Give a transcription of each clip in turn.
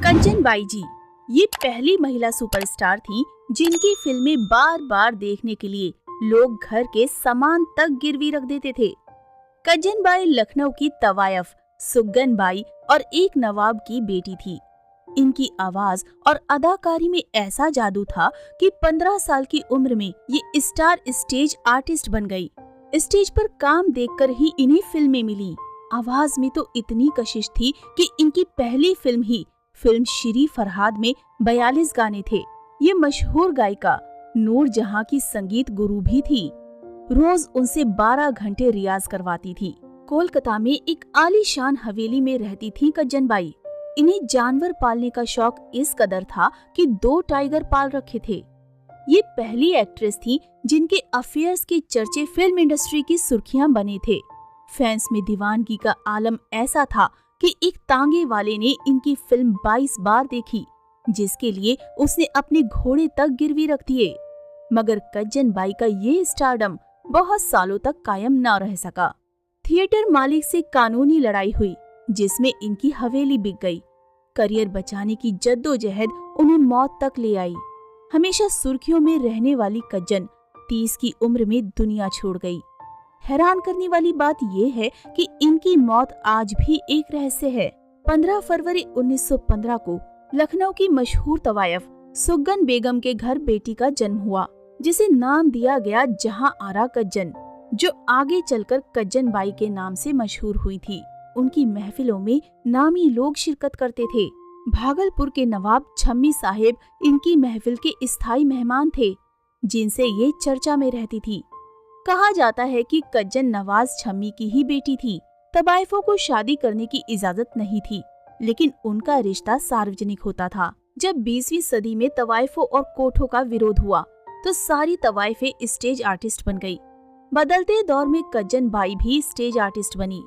कंचन by जी ये पहली महिला सुपरस्टार थी जिनकी फिल्में बार बार देखने के लिए लोग घर के सामान तक गिरवी रख देते थे। कंचन बाई लखनऊ की तवायफ सुगन बाई और एक नवाब की बेटी थी। इनकी आवाज और अदाकारी में ऐसा जादू था कि 15 साल की उम्र में ये स्टार स्टेज आर्टिस्ट बन गई। स्टेज पर काम देखकर ही इन्हें फिल्में मिली। आवाज में तो इतनी कशिश थी कि इनकी पहली फिल्म श्री फरहाद में 42 गाने थे। ये मशहूर गायिका नूर जहां की संगीत गुरु भी थी। रोज उनसे 12 घंटे रियाज करवाती थी। कोलकाता में एक आलीशान हवेली में रहती थी कंचन बाई। इन्हें जानवर पालने का शौक इस कदर था कि 2 टाइगर पाल रखे थे। ये पहली एक्ट्रेस थी जिनके अफेयर्स के चर्चे फिल्म इंडस्ट्री की सुर्खियां बने थे। फैंस में दीवानगी का आलम ऐसा था कि एक तांगे वाले ने इनकी फिल्म 22 बार देखी, जिसके लिए उसने अपने घोड़े तक गिरवी रख दिए। मगर कंचन बाई का ये स्टारडम बहुत सालों तक कायम न रह सका। थिएटर मालिक से कानूनी लड़ाई हुई जिसमें इनकी हवेली बिक गई। करियर बचाने की जद्दोजहद उन्हें मौत तक ले आई। हमेशा सुर्खियों में रहने वाली कंचन 30 की उम्र में दुनिया छोड़ गई। हैरान करने वाली बात यह है कि इनकी मौत आज भी एक रहस्य है। 15 फरवरी 1915 को लखनऊ की मशहूर तवायफ सुगन बेगम के घर बेटी का जन्म हुआ, जिसे नाम दिया गया जहां आरा कंचन, जो आगे चलकर कंचन बाई के नाम से मशहूर हुई थी। उनकी महफिलों में नामी लोग शिरकत करते थे। भागलपुर के नवाब छम्मी साहेब इनकी महफिल के स्थायी मेहमान थे, जिनसे ये चर्चा में रहती थी। कहा जाता है कि कंचन नवाज छम्मी की ही बेटी थी। तवायफों को शादी करने की इजाजत नहीं थी, लेकिन उनका रिश्ता सार्वजनिक होता था। जब 20वीं सदी में तवायफों और कोठों का विरोध हुआ तो सारी तवायफें स्टेज आर्टिस्ट बन गई। बदलते दौर में कंचन बाई भी स्टेज आर्टिस्ट बनी।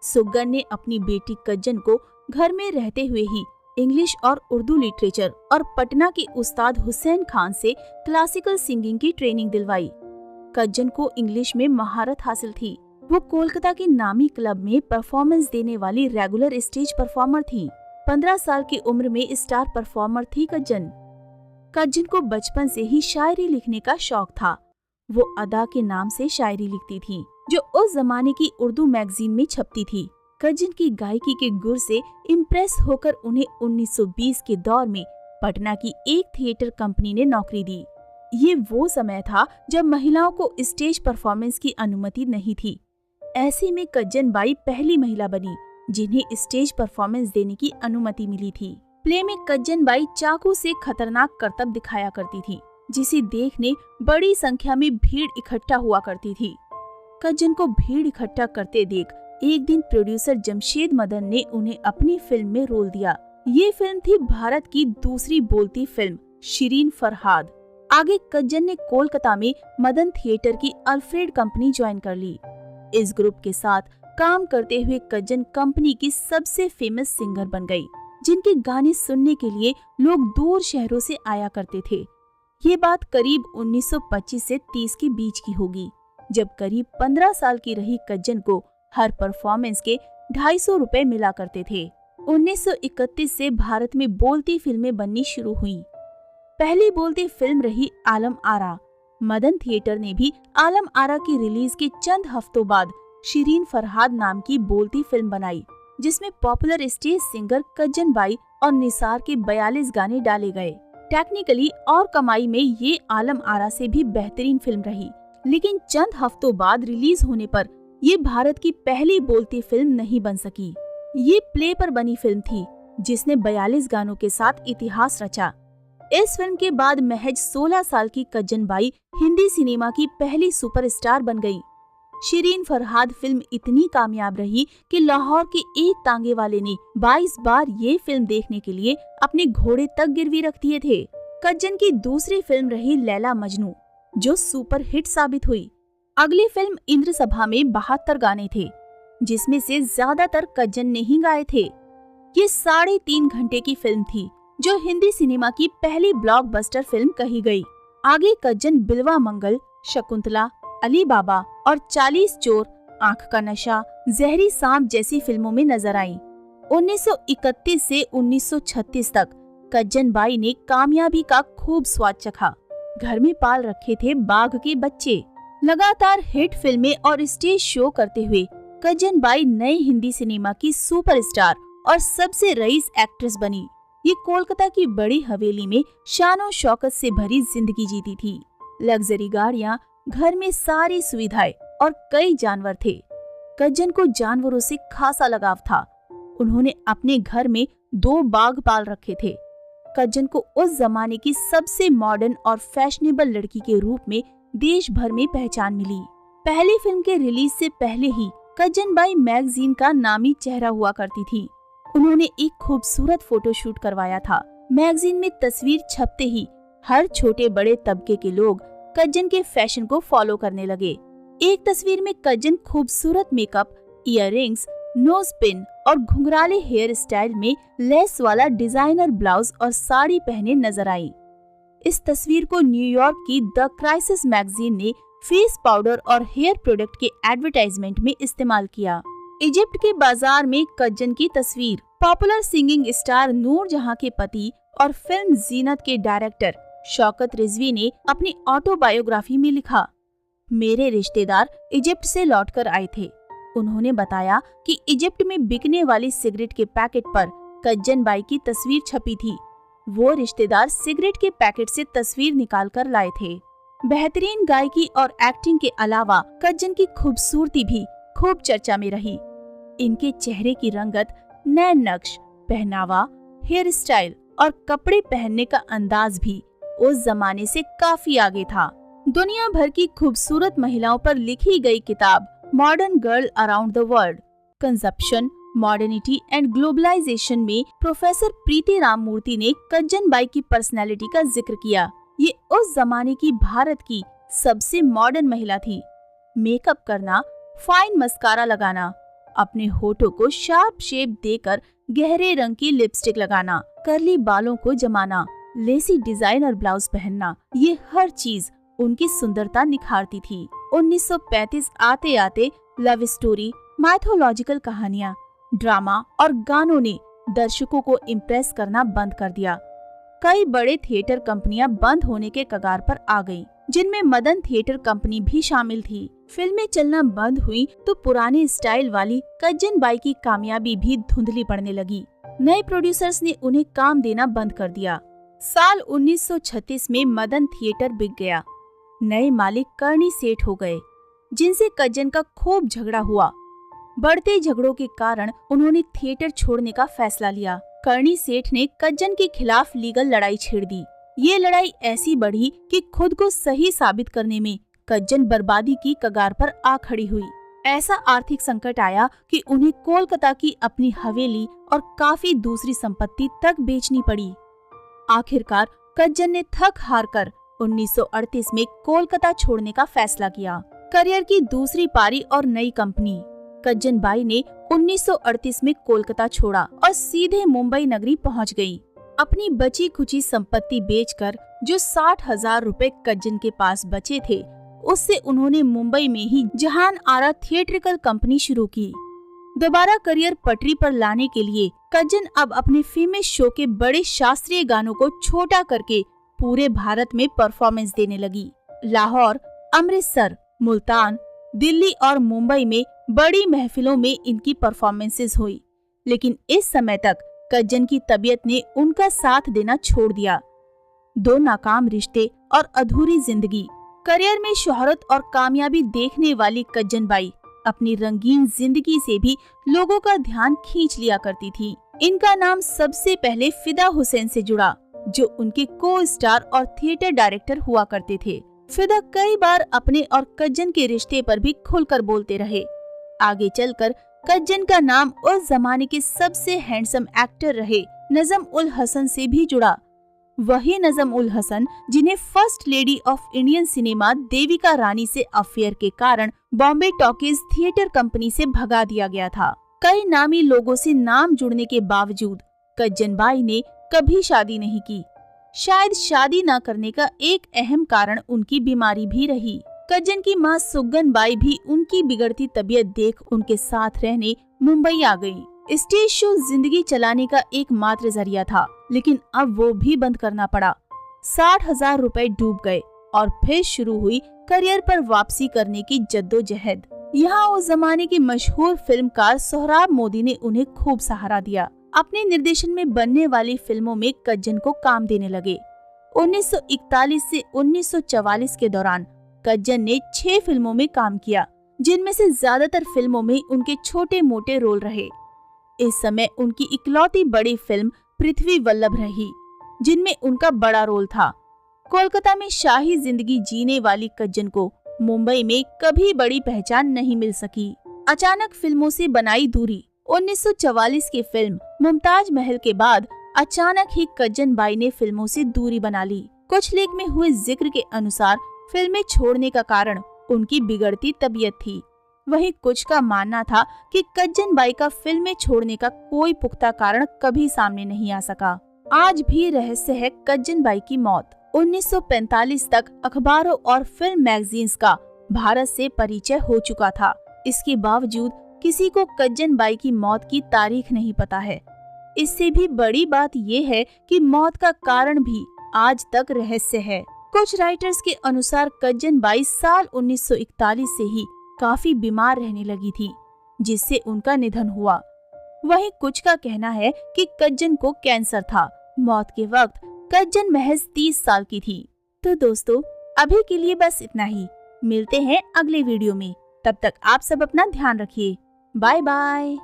सुगन ने अपनी बेटी कंचन को घर में रहते हुए ही इंग्लिश और उर्दू लिटरेचर और पटना के उस्ताद हुसैन खान से क्लासिकल सिंगिंग की ट्रेनिंग दिलवाई। कंचन को इंग्लिश में महारत हासिल थी। वो कोलकाता के नामी क्लब में परफॉर्मेंस देने वाली रेगुलर स्टेज परफॉर्मर थी। 15 साल की उम्र में स्टार परफॉर्मर थी कंचन। कंचन को बचपन से ही शायरी लिखने का शौक था। वो अदा के नाम से शायरी लिखती थी, जो उस जमाने की उर्दू मैगजीन में छपती थी। कंचन की गायकी के गुर से इम्प्रेस होकर उन्हें 1920 के दौर में पटना की एक थिएटर कंपनी ने नौकरी दी। ये वो समय था जब महिलाओं को स्टेज परफॉर्मेंस की अनुमति नहीं थी। ऐसे में कंचन बाई पहली महिला बनी जिन्हें स्टेज परफॉर्मेंस देने की अनुमति मिली थी। प्ले में कंचन बाई चाकू से खतरनाक करतब दिखाया करती थी, जिसे देखने बड़ी संख्या में भीड़ इकट्ठा हुआ करती थी। कंचन को भीड़ इकट्ठा करते देख एक दिन प्रोड्यूसर जमशेद मदन ने उन्हें अपनी फिल्म में रोल दिया। ये फिल्म थी भारत की दूसरी बोलती फिल्म शिरीन फरहाद। आगे कंचन ने कोलकाता में मदन थिएटर की अल्फ्रेड कंपनी ज्वाइन कर ली। इस ग्रुप के साथ काम करते हुए कंचन कंपनी की सबसे फेमस सिंगर बन गई, जिनके गाने सुनने के लिए लोग दूर शहरों से आया करते थे। ये बात करीब 1925 से 30 के बीच की होगी, जब करीब 15 साल की रही कंचन को हर परफॉर्मेंस के 250 रुपए मिला करते थे। 1931 से भारत में बोलती फिल्में बननी शुरू हुई। पहली बोलती फिल्म रही आलम आरा। मदन थिएटर ने भी आलम आरा की रिलीज के चंद हफ्तों बाद शिरीन फरहाद नाम की बोलती फिल्म बनाई, जिसमें popular stage singer Kanchan by और निसार के 42 गाने डाले गए। टेक्निकली और कमाई में ये आलम आरा से भी बेहतरीन फिल्म रही, लेकिन चंद हफ्तों बाद रिलीज होने पर ये भारत की पहली बोलती फिल्म नहीं बन सकी। ये प्ले पर बनी फिल्म थी, जिसने 42 गानों के साथ इतिहास रचा। इस फिल्म के बाद महज 16 साल की कंचन बाई हिंदी सिनेमा की पहली सुपरस्टार बन गई। शिरीन फरहाद फिल्म इतनी कामयाब रही कि लाहौर के एक तांगे वाले ने 22 बार ये फिल्म देखने के लिए अपने घोड़े तक गिरवी रख दिए थे। कंचन की दूसरी फिल्म रही लैला मजनू, जो सुपर हिट साबित हुई। अगली फिल्म इंद्र सभा में 72 गाने थे, जिसमें से ज्यादातर कंचन ने ही गाए थे। ये 3.5 घंटे की फिल्म थी, जो हिंदी सिनेमा की पहली ब्लॉकबस्टर फिल्म कही गई। आगे कंचन बिलवा मंगल, शकुंतला, अली बाबा और 40 चोर, आंख का नशा, जहरी सांप जैसी फिल्मों में नजर आई। 1931 से 1936 तक कज्जन बाई ने कामयाबी का खूब स्वाद चखा। घर में पाल रखे थे बाघ के बच्चे। लगातार हिट फिल्में और स्टेज शो करते हुए कज्जन बाई नए हिंदी सिनेमा की सुपरस्टार और सबसे रईस एक्ट्रेस बनी। ये कोलकाता की बड़ी हवेली में शानो शौकत से भरी जिंदगी जीती थी। लग्जरी गाड़ियाँ, घर में सारी सुविधाएं और कई जानवर थे। कज्जन को जानवरों से खासा लगाव था। उन्होंने अपने घर में 2 बाघ पाल रखे थे। कज्जन को उस जमाने की सबसे मॉडर्न और फैशनेबल लड़की के रूप में देश भर में पहचान मिली। पहली फिल्म के रिलीज से पहले ही कज्जन बाई मैगजीन का नामी चेहरा हुआ करती थी। उन्होंने एक खूबसूरत फोटोशूट करवाया था। मैगजीन में तस्वीर छपते ही हर छोटे बड़े तबके के लोग कज्जन के फैशन को फॉलो करने लगे। एक तस्वीर में कज्जन खूबसूरत मेकअप, इयररिंग्स, नोज पिन और घुंघराले हेयर स्टाइल में लेस वाला डिजाइनर ब्लाउज और साड़ी पहने नजर आई। इस तस्वीर को न्यूयॉर्क की द क्राइसिस मैगजीन ने फेस पाउडर और हेयर प्रोडक्ट के एडवर्टाइजमेंट में इस्तेमाल किया। इजिप्ट के बाजार में कज्जन की तस्वीर पॉपुलर सिंगिंग स्टार नूरजहां के पति और फिल्म जीनत के डायरेक्टर शौकत रिजवी ने अपनी ऑटोबायोग्राफी में लिखा, मेरे रिश्तेदार इजिप्ट से लौटकर आए थे। उन्होंने बताया कि इजिप्ट में बिकने वाली सिगरेट के पैकेट पर कज्जन बाई की तस्वीर छपी थी। वो रिश्तेदार सिगरेट के पैकेट से तस्वीर निकाल कर लाए थे। बेहतरीन गायकी और एक्टिंग के अलावा कज्जन की खूबसूरती भी खूब चर्चा में रही। इनके चेहरे की रंगत, नए नक्श, पहनावा, हेयर स्टाइल और कपड़े पहनने का अंदाज भी उस जमाने से काफी आगे था। दुनिया भर की खूबसूरत महिलाओं पर लिखी गई किताब modern girl around the world, consumption, modernity and globalisation में प्रोफेसर प्रीति राममूर्ति ने कज्जन बाई की पर्सनैलिटी का जिक्र किया। ये उस जमाने की भारत की सबसे मॉडर्न महिला थी। मेकअप करना, फाइन मस्कारा लगाना, अपने होठों को शार्प शेप देकर गहरे रंग की लिपस्टिक लगाना, कर्ली बालों को जमाना, लेसी डिजाइनर ब्लाउज पहनना, ये हर चीज उनकी सुंदरता निखारती थी। 1935 आते आते लव स्टोरी, माइथोलॉजिकल कहानियाँ, ड्रामा और गानों ने दर्शकों को इम्प्रेस करना बंद कर दिया। कई बड़े थिएटर कंपनियां बंद होने के कगार पर आ गईं, जिनमें मदन थिएटर कंपनी भी शामिल थी। फिल्में चलना बंद हुई तो पुराने स्टाइल वाली कज्जन बाई की कामयाबी भी धुंधली पड़ने लगी। नए प्रोड्यूसर्स ने उन्हें काम देना बंद कर दिया। साल 1936 में मदन थिएटर बिक गया। नए मालिक कर्णी सेठ हो गए, जिनसे कज्जन का खूब झगड़ा हुआ। बढ़ते झगड़ों के कारण उन्होंने थिएटर छोड़ने का फैसला लिया। कर्णी सेठ ने कज्जन के खिलाफ लीगल लड़ाई छेड़ दी। ये लड़ाई ऐसी बढ़ी कि खुद को सही साबित करने में कज्जन बर्बादी की कगार पर आ खड़ी हुई। ऐसा आर्थिक संकट आया कि उन्हें कोलकाता की अपनी हवेली और काफी दूसरी संपत्ति तक बेचनी पड़ी। आखिरकार कज्जन ने थक हार कर 1938 में कोलकाता छोड़ने का फैसला किया। करियर की दूसरी पारी और नई कंपनी। कज्जन बाई ने 1938 में कोलकाता छोड़ा और सीधे मुंबई नगरी पहुंच गई। अपनी बची खुची संपत्ति बेचकर जो 60,000 रुपए कज्जन के पास बचे थे, उससे उन्होंने मुंबई में ही जहान आरा थिएट्रिकल कंपनी शुरू की। दोबारा करियर पटरी पर लाने के लिए कज्जन अब अपने फेमस शो के बड़े शास्त्रीय गानों को छोटा करके पूरे भारत में परफॉर्मेंस देने लगी। लाहौर, अमृतसर, मुल्तान, दिल्ली और मुंबई में बड़ी महफिलों में इनकी परफॉर्मेंसेस हुई। लेकिन इस समय तक कज्जन की तबीयत ने उनका साथ देना छोड़ दिया। 2 नाकाम रिश्ते और अधूरी जिंदगी। करियर में शोहरत और कामयाबी देखने वाली कज्जन बाई अपनी रंगीन जिंदगी से भी लोगों का ध्यान खींच लिया करती थी। इनका नाम सबसे पहले फिदा हुसैन से जुड़ा, जो उनके को स्टार और थिएटर डायरेक्टर हुआ करते थे। फिदा कई बार अपने और कज्जन के रिश्ते पर भी खुलकर बोलते रहे। आगे चलकर कज्जन का नाम उस जमाने के सबसे हैंडसम एक्टर रहे नजम उल हसन से भी जुड़ा। वही नजम उल हसन जिन्हें first lady of Indian cinema Devika Rani से अफेयर के कारण बॉम्बे टॉकीज थिएटर कंपनी से भगा दिया गया था। कई नामी लोगों से नाम जुड़ने के बावजूद कज्जन बाई ने कभी शादी नहीं की। शायद शादी न करने का एक अहम कारण उनकी बीमारी भी रही। कज्जन की मां सुगन बाई भी उनकी बिगड़ती तबीयत देख उनके साथ रहने मुंबई आ गई। स्टेज शो जिंदगी चलाने का एकमात्र जरिया था, लेकिन अब वो भी बंद करना पड़ा। 60,000 रुपए डूब गए और फिर शुरू हुई करियर पर वापसी करने की जद्दोजहद। यहाँ उस जमाने के मशहूर फिल्मकार सोहराब मोदी ने उन्हें खूब सहारा दिया। अपने निर्देशन में बनने वाली फिल्मों में कज्जन को काम देने लगे। 1941 से 1944 के दौरान कज्जन ने 6 फिल्मों में काम किया, जिनमें से ज्यादातर फिल्मों में उनके छोटे मोटे रोल रहे। इस समय उनकी इकलौती बड़ी फिल्म पृथ्वी वल्लभ रही, जिनमें उनका बड़ा रोल था। कोलकाता में शाही जिंदगी जीने वाली कज्जन को मुंबई में कभी बड़ी पहचान नहीं मिल सकी। अचानक फिल्मों से बनाई दूरी। 1944 की फिल्म मुमताज महल के बाद अचानक ही कज्जन बाई ने फिल्मों से दूरी बना ली। कुछ लेख में हुए जिक्र के अनुसार फिल्में छोड़ने का कारण उनकी बिगड़ती तबीयत थी। वहीं कुछ का मानना था कि कज्जन बाई का फिल्में छोड़ने का कोई पुख्ता कारण कभी सामने नहीं आ सका। आज भी रहस्य है कज्जन बाई की मौत। 1945 तक अखबारों और फिल्म मैगजीन्स का भारत से परिचय हो चुका था। इसके बावजूद किसी को कज्जन बाई की मौत की तारीख नहीं पता है। इससे भी बड़ी बात ये है कि मौत का कारण भी आज तक रहस्य है। कुछ राइटर्स के अनुसार कज्जन बाई साल 1941 से ही काफी बीमार रहने लगी थी, जिससे उनका निधन हुआ। वहीं कुछ का कहना है कि कज्जन को कैंसर था। मौत के वक्त कज्जन महज 30 साल की थी। तो दोस्तों, अभी के लिए बस इतना ही। मिलते हैं अगले वीडियो में। तब तक आप सब अपना ध्यान रखिए। Bye bye.